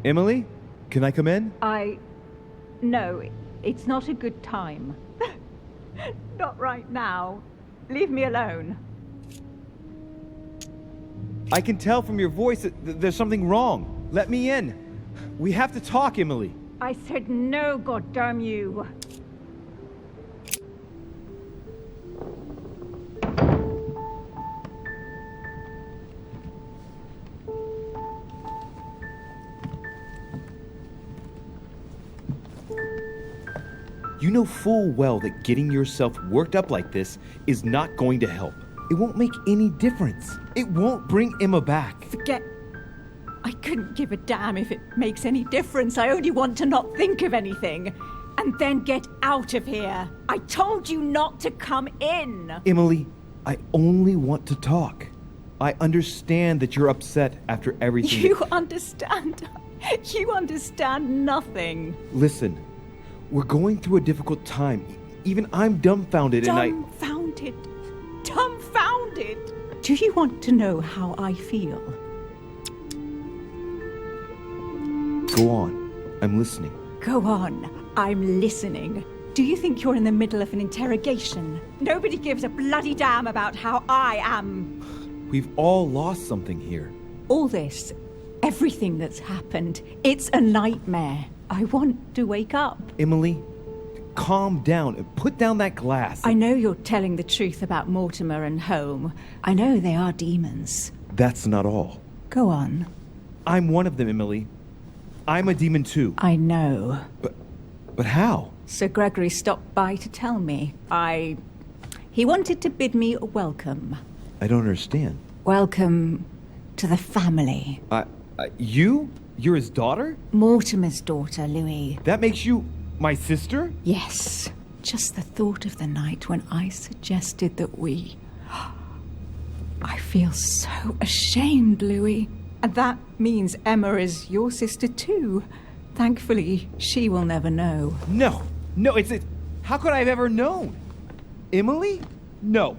Emily, can I come in? No, it's not a good time. Not right now. Leave me alone. I can tell from your voice that there's something wrong. Let me in. We have to talk, Emily. I said no, goddamn you. You know full well that getting yourself worked up like this is not going to help. It won't make any difference. It won't bring Emma back. Forget... I couldn't give a damn if it makes any difference. I only want to not think of anything. And then get out of here. I told you not to come in. Emily, I only want to talk. I understand that you're upset after everything. You understand? You understand nothing. Listen, we're going through a difficult time. Even I'm dumbfounded and Dumbfounded. Dumbfounded. Do you want to know how I feel? Go on. I'm listening. Go on. I'm listening. Do you think you're in the middle of an interrogation? Nobody gives a bloody damn about how I am. We've all lost something here. All this, everything that's happened, it's a nightmare. I want to wake up. Emily, calm down and put down that glass. I know you're telling the truth about Mortimer and Home. I know they are demons. That's not all. Go on. I'm one of them, Emily. I'm a demon too. I know. But how? Sir Gregory stopped by to tell me. He wanted to bid me a welcome. I don't understand. Welcome to the family. You? You're his daughter? Mortimer's daughter, Louis. That makes you my sister? Yes. Just the thought of the night when I suggested that we... I feel so ashamed, Louis. And that means Emma is your sister too. Thankfully, she will never know. No, it's... How could I have ever known? Emily? No,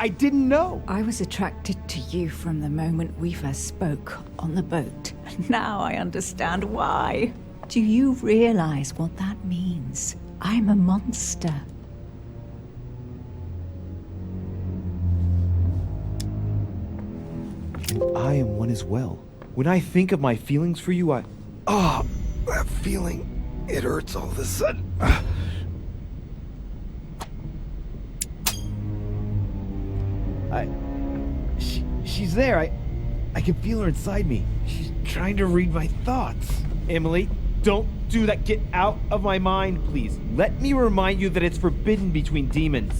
I didn't know. I was attracted to you from the moment we first spoke on the boat. Now I understand why. Do you realize what that means? I'm a monster. And I am one as well. When I think of my feelings for you, that feeling, it hurts all of a sudden. She's there. I can feel her inside me. She's trying to read my thoughts. Emily, don't do that. Get out of my mind, please. Let me remind you that it's forbidden between demons.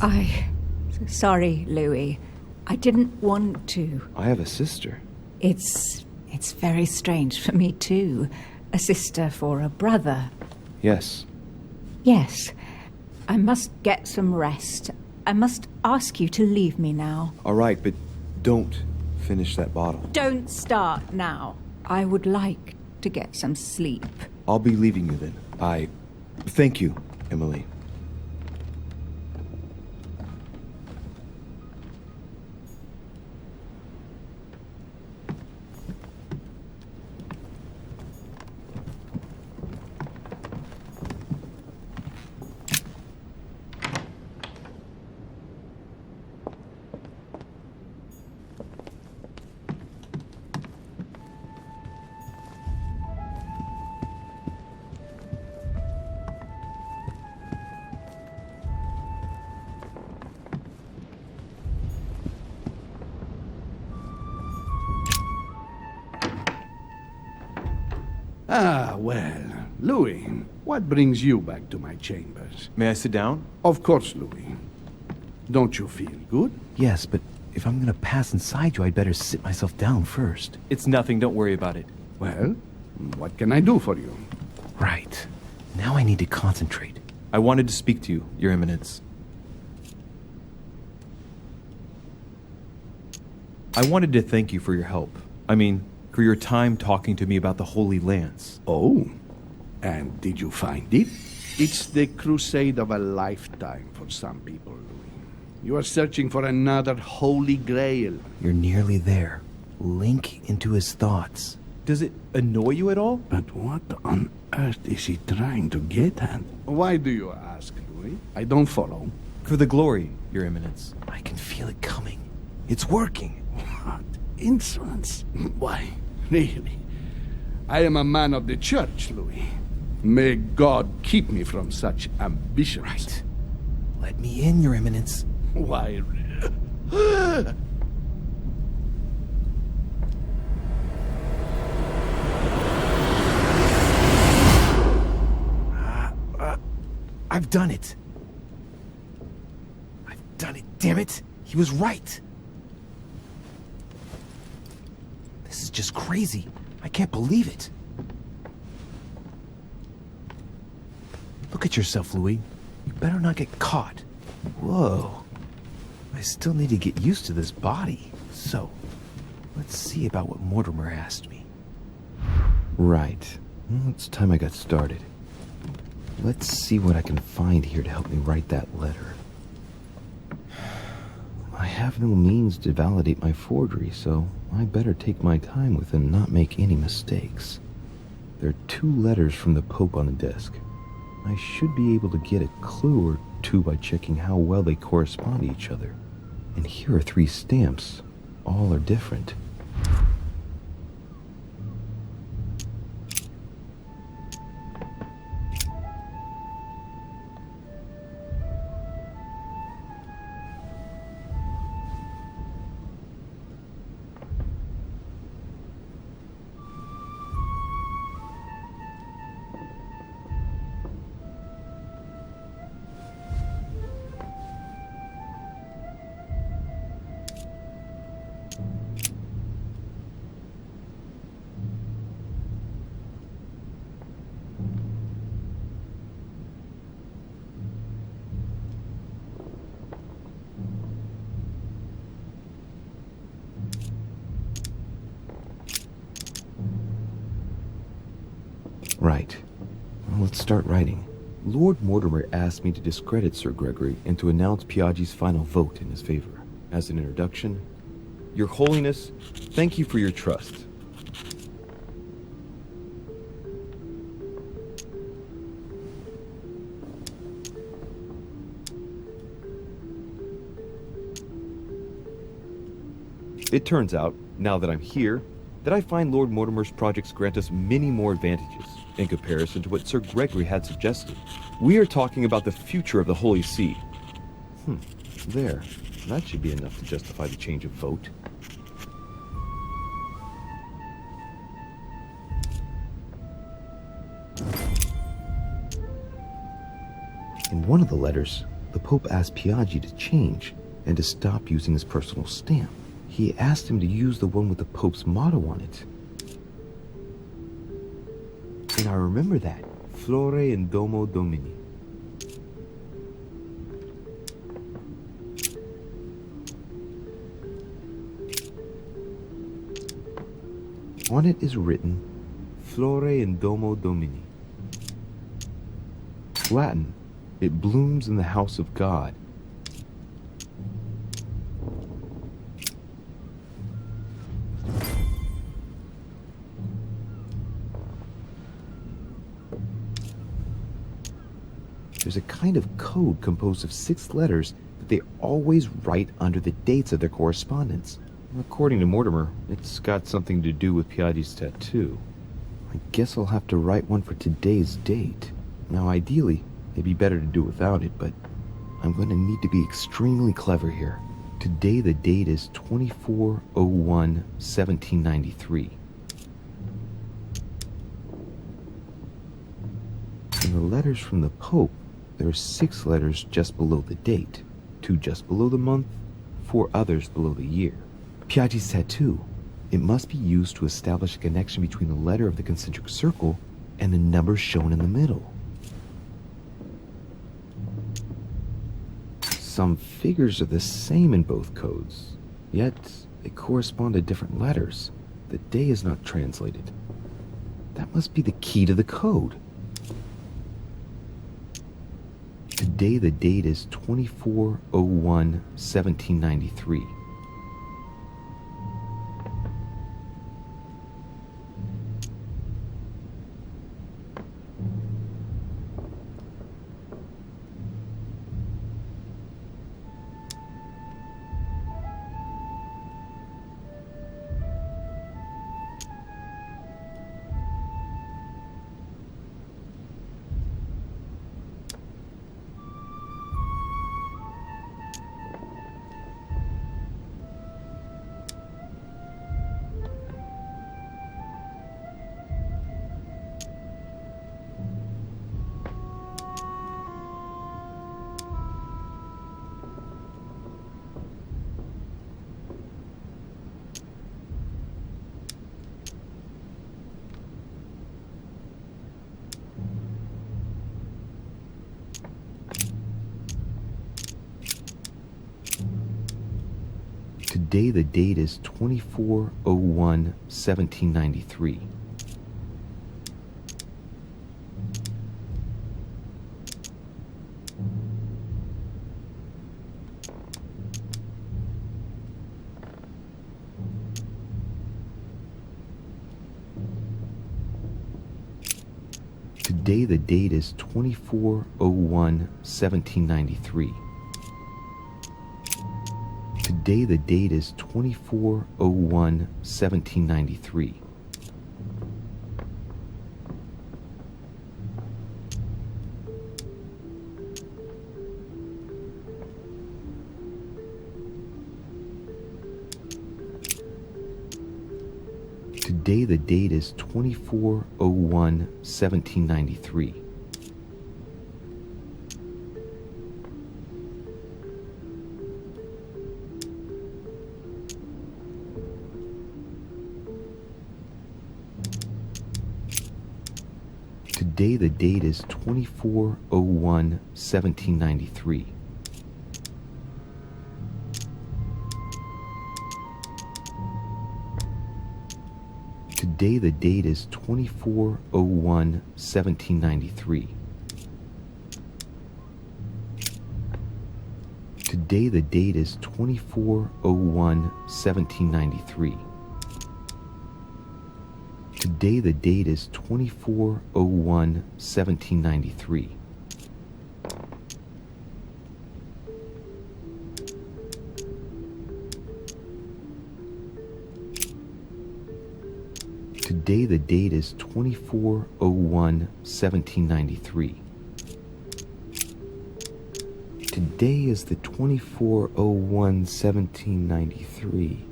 Sorry, Louis. I didn't want to. I have a sister. It's very strange for me too. A sister for a brother. Yes. Yes. I must get some rest. I must ask you to leave me now. All right, but don't finish that bottle. Don't start now. I would like to get some sleep. I'll be leaving you then. Thank you, Emily. Ah, well, Louis, what brings you back to my chambers? May I sit down? Of course, Louis. Don't you feel good? Yes, but if I'm gonna pass inside you, I'd better sit myself down first. It's nothing, don't worry about it. Well, what can I do for you? Right. Now I need to concentrate. I wanted to speak to you, Your Eminence. I wanted to thank you for your help. I mean, for your time talking to me about the Holy Lance. Oh, and did you find it? It's the crusade of a lifetime for some people, Louis. You are searching for another Holy Grail. You're nearly there. Link into his thoughts. Does it annoy you at all? But what on earth is he trying to get at? Why do you ask, Louis? I don't follow. For the glory, Your Eminence. I can feel it coming. It's working. What insolence? Why, really? I am a man of the church, Louis. May God keep me from such ambitions. Right. Let me in, Your Eminence. Why? I've done it. I've done it, damn it. He was right. This is just crazy. I can't believe it. Look at yourself, Louis. You better not get caught. Whoa. I still need to get used to this body. So, let's see about what Mortimer asked me. Right. Well, it's time I got started. Let's see what I can find here to help me write that letter. I have no means to validate my forgery, so I better take my time with it and not make any mistakes. There are 2 letters from the Pope on the desk. I should be able to get a clue or 2 by checking how well they correspond to each other. And here are 3 stamps. All are different. Right. Well, let's start writing. Lord Mortimer asked me to discredit Sir Gregory and to announce Piaggi's final vote in his favor. As an introduction, Your Holiness, thank you for your trust. It turns out, now that I'm here, that I find Lord Mortimer's projects grant us many more advantages in comparison to what Sir Gregory had suggested. We are talking about the future of the Holy See. There. That should be enough to justify the change of vote. In one of the letters, the Pope asked Piaggi to change and to stop using his personal stamp. He asked him to use the one with the Pope's motto on it. And I remember that. Flore in Domo Domini. On it is written, Flore in Domo Domini. Latin, it blooms in the house of God. There's a kind of code composed of 6 letters that they always write under the dates of their correspondence. According to Mortimer, it's got something to do with Piaggi's tattoo. I guess I'll have to write one for today's date. Now, ideally, it'd be better to do without it, but I'm going to need to be extremely clever here. Today, the date is 24/01/1793. In the letters from the Pope, there are 6 letters just below the date, 2 just below the month, 4 others below the year. Piaggi's tattoo. It must be used to establish a connection between the letter of the concentric circle and the number shown in the middle. Some figures are the same in both codes, yet they correspond to different letters. The day is not translated. That must be the key to the code. Today the date is 24/01/1793. Today the date is 24/01/1793. Today the date is 24/01/1793. Today the date is 24/01/1793. Today the date is 24/01/1793. Today the date is 24/01/1793. Today the date is 24/01/1793. Today the date is 24/01/1793. Today the date is 24/01/1793. Today the date is 24/01/1793. Today is the 24/01/1793.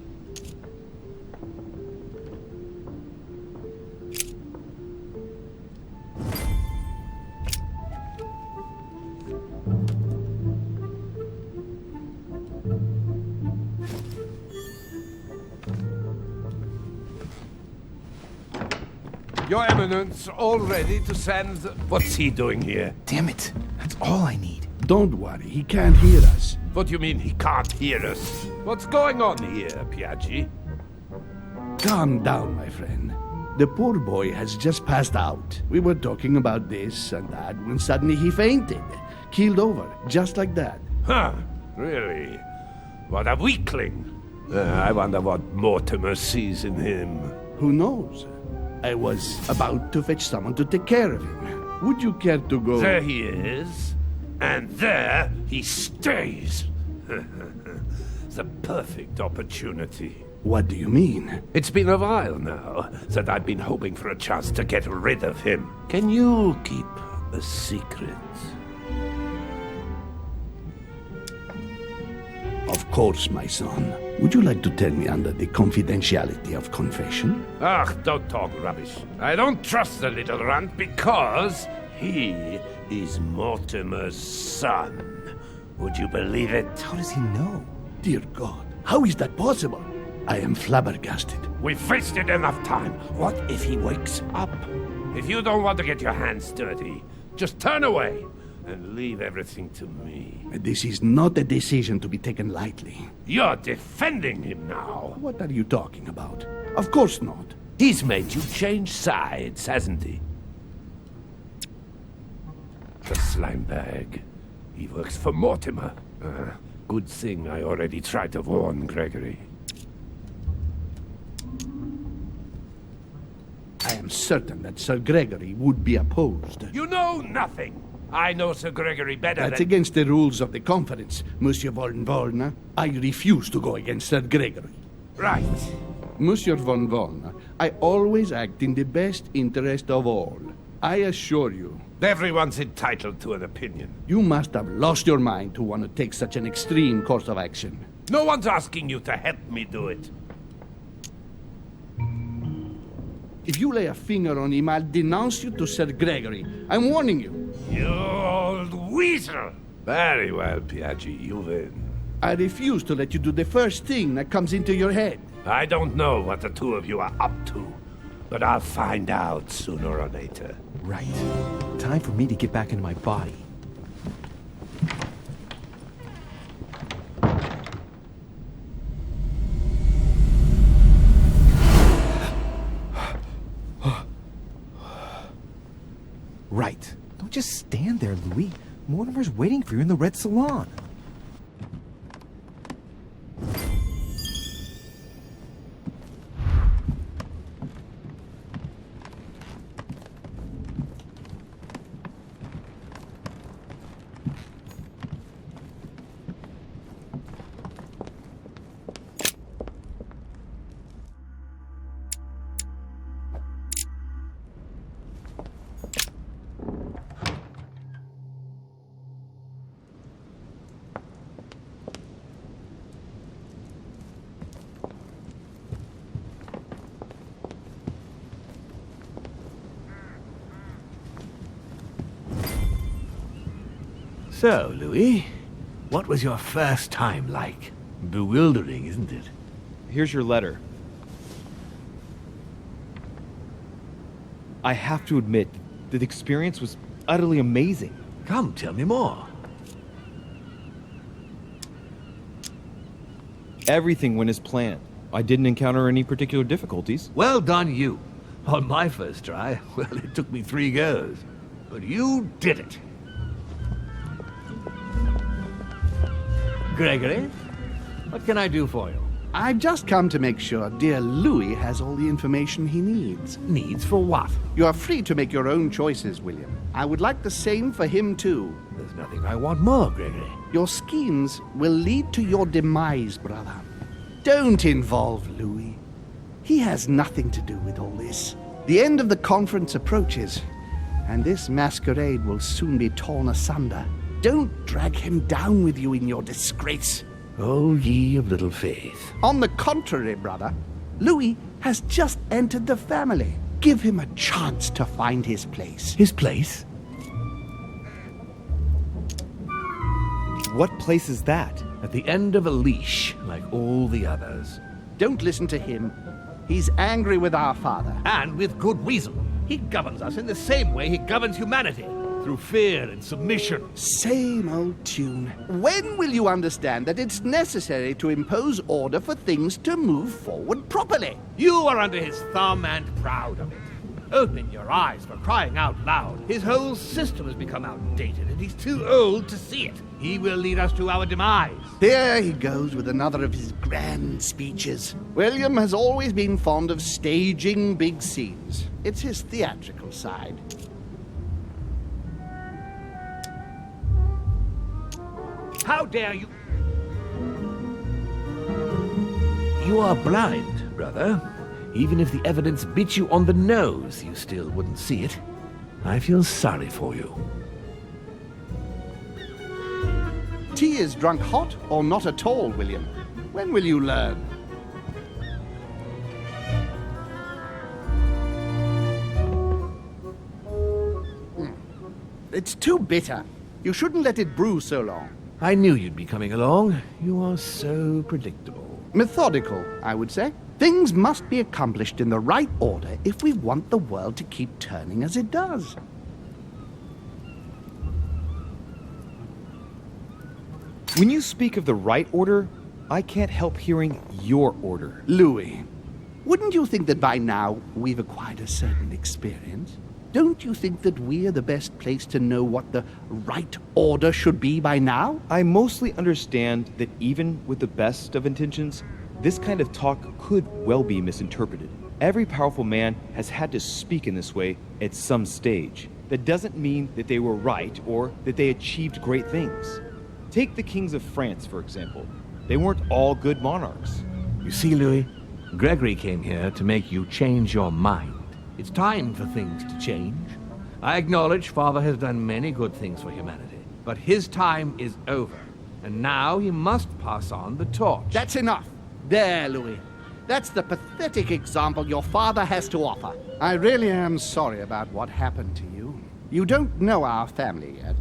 Your Eminence, all ready to send... What's he doing here? Damn it. That's all I need. Don't worry, he can't hear us. What do you mean he can't hear us? What's going on here, Piaggi? Calm down, my friend. The poor boy has just passed out. We were talking about this and that when suddenly he fainted. Keeled over, just like that. Huh, really? What a weakling. I wonder what Mortimer sees in him. Who knows? I was about to fetch someone to take care of him. Would you care to go? There he is. And there he stays. The perfect opportunity. What do you mean? It's been a while now that I've been hoping for a chance to get rid of him. Can you keep a secret? Of course, my son. Would you like to tell me under the confidentiality of confession? Ah, don't talk rubbish. I don't trust the little runt because he is Mortimer's son. Would you believe it? How does he know? Dear God, how is that possible? I am flabbergasted. We've wasted enough time. What if he wakes up? If you don't want to get your hands dirty, just turn away and leave everything to me. This is not a decision to be taken lightly. You're defending him now. What are you talking about? Of course not. He's made you change sides, hasn't he? The slime bag. He works for Mortimer. Good thing I already tried to warn Gregory. I am certain that Sir Gregory would be opposed. You know nothing. I know Sir Gregory better That's than... against the rules of the conference, Monsieur von Volna. I refuse to go against Sir Gregory. Right. Monsieur von Volna, I always act in the best interest of all. I assure you. Everyone's entitled to an opinion. You must have lost your mind to want to take such an extreme course of action. No one's asking you to help me do it. If you lay a finger on him, I'll denounce you to Sir Gregory. I'm warning you. You old weasel! Very well, Piaggi, you win. I refuse to let you do the first thing that comes into your head. I don't know what the two of you are up to, but I'll find out sooner or later. Right. Time for me to get back into my body. Right. Don't just stand there, Louis. Mortimer's waiting for you in the red salon. So, Louis, what was your first time like? Bewildering, isn't it? Here's your letter. I have to admit that the experience was utterly amazing. Come, tell me more. Everything went as planned. I didn't encounter any particular difficulties. Well done, you. On my first try, well, it took me 3 goes. But you did it. Gregory, what can I do for you? I've just come to make sure dear Louis has all the information he needs. Needs for what? You are free to make your own choices, William. I would like the same for him, too. There's nothing I want more, Gregory. Your schemes will lead to your demise, brother. Don't involve Louis. He has nothing to do with all this. The end of the conference approaches, and this masquerade will soon be torn asunder. Don't drag him down with you in your disgrace. Oh, ye of little faith. On the contrary, brother, Louis has just entered the family. Give him a chance to find his place. His place? What place is that? At the end of a leash, like all the others. Don't listen to him. He's angry with our father. And with good reason. He governs us in the same way he governs humanity. Through fear and submission. Same old tune. When will you understand that it's necessary to impose order for things to move forward properly? You are under his thumb and proud of it. Open your eyes, for crying out loud. His whole system has become outdated, and he's too old to see it. He will lead us to our demise. Here he goes with another of his grand speeches. William has always been fond of staging big scenes. It's his theatrical side. How dare you? You are blind, brother. Even if the evidence bit you on the nose, you still wouldn't see it. I feel sorry for you. Tea is drunk hot or not at all, William. When will you learn? It's too bitter. You shouldn't let it brew so long. I knew you'd be coming along. You are so predictable. Methodical, I would say. Things must be accomplished in the right order if we want the world to keep turning as it does. When you speak of the right order, I can't help hearing your order. Louis, wouldn't you think that by now we've acquired a certain experience? Don't you think that we are the best place to know what the right order should be by now? I mostly understand that even with the best of intentions, this kind of talk could well be misinterpreted. Every powerful man has had to speak in this way at some stage. That doesn't mean that they were right or that they achieved great things. Take the kings of France, for example. They weren't all good monarchs. You see, Louis, Gregory came here to make you change your mind. It's time for things to change. I acknowledge Father has done many good things for humanity, but his time is over, and now he must pass on the torch. That's enough. There, Louis. That's the pathetic example your father has to offer. I really am sorry about what happened to you. You don't know our family yet.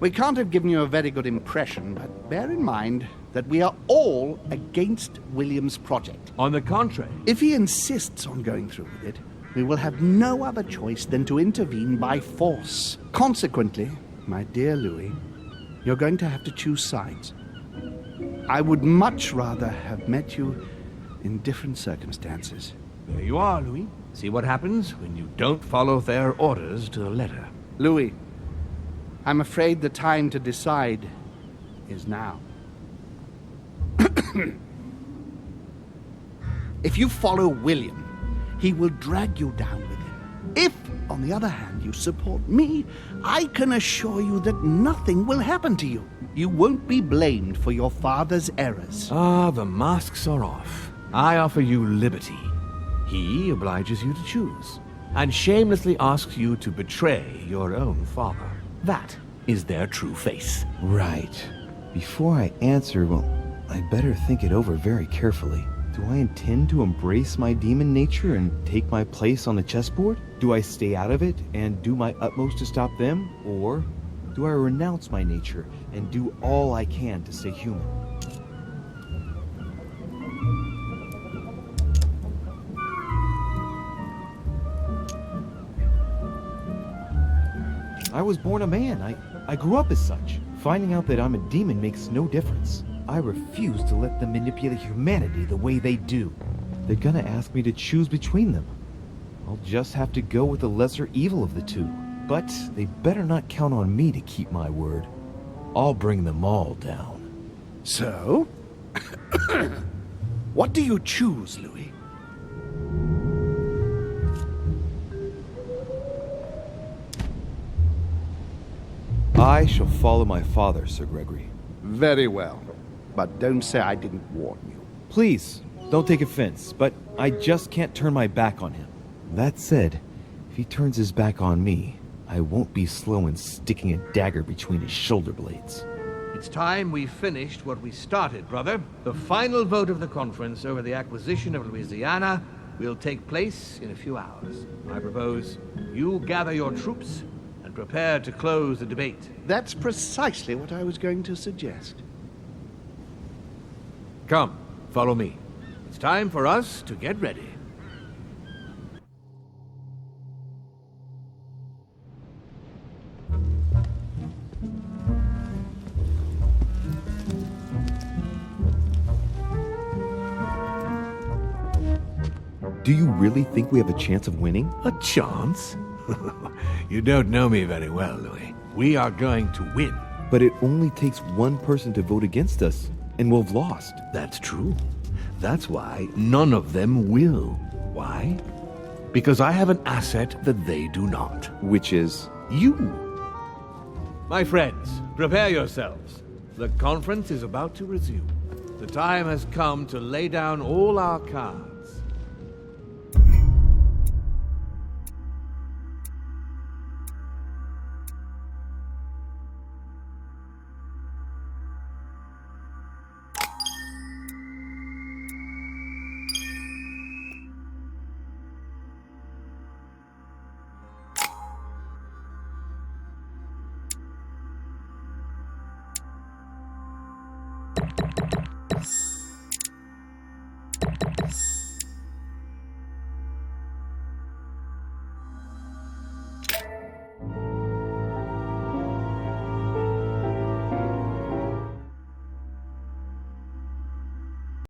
We can't have given you a very good impression, but bear in mind that we are all against William's project. On the contrary. If he insists on going through with it, we will have no other choice than to intervene by force. Consequently, my dear Louis, you're going to have to choose sides. I would much rather have met you in different circumstances. There you are, Louis. See what happens when you don't follow their orders to the letter. Louis, I'm afraid the time to decide is now. If you follow William, he will drag you down with him. If, on the other hand, you support me, I can assure you that nothing will happen to you. You won't be blamed for your father's errors. Ah, the masks are off. I offer you liberty. He obliges you to choose, and shamelessly asks you to betray your own father. That is their true face. Right. Before I answer, well, I'd better think it over very carefully. Do I intend to embrace my demon nature and take my place on the chessboard? Do I stay out of it and do my utmost to stop them? Or do I renounce my nature and do all I can to stay human? I was born a man. I grew up as such. Finding out that I'm a demon makes no difference. I refuse to let them manipulate humanity the way they do. They're gonna ask me to choose between them. I'll just have to go with the lesser evil of the two. But they better not count on me to keep my word. I'll bring them all down. So? What do you choose, Louis? I shall follow my father, Sir Gregory. Very well. But don't say I didn't warn you. Please, don't take offense, but I just can't turn my back on him. That said, if he turns his back on me, I won't be slow in sticking a dagger between his shoulder blades. It's time we finished what we started, brother. The final vote of the conference over the acquisition of Louisiana will take place in a few hours. I propose you gather your troops and prepare to close the debate. That's precisely what I was going to suggest. Come, follow me. It's time for us to get ready. Do you really think we have a chance of winning? A chance? You don't know me very well, Louis. We are going to win. But it only takes one person to vote against us, and we'll have lost. That's true. That's why none of them will. Why? Because I have an asset that they do not. Which is? You. My friends, prepare yourselves. The conference is about to resume. The time has come to lay down all our cards.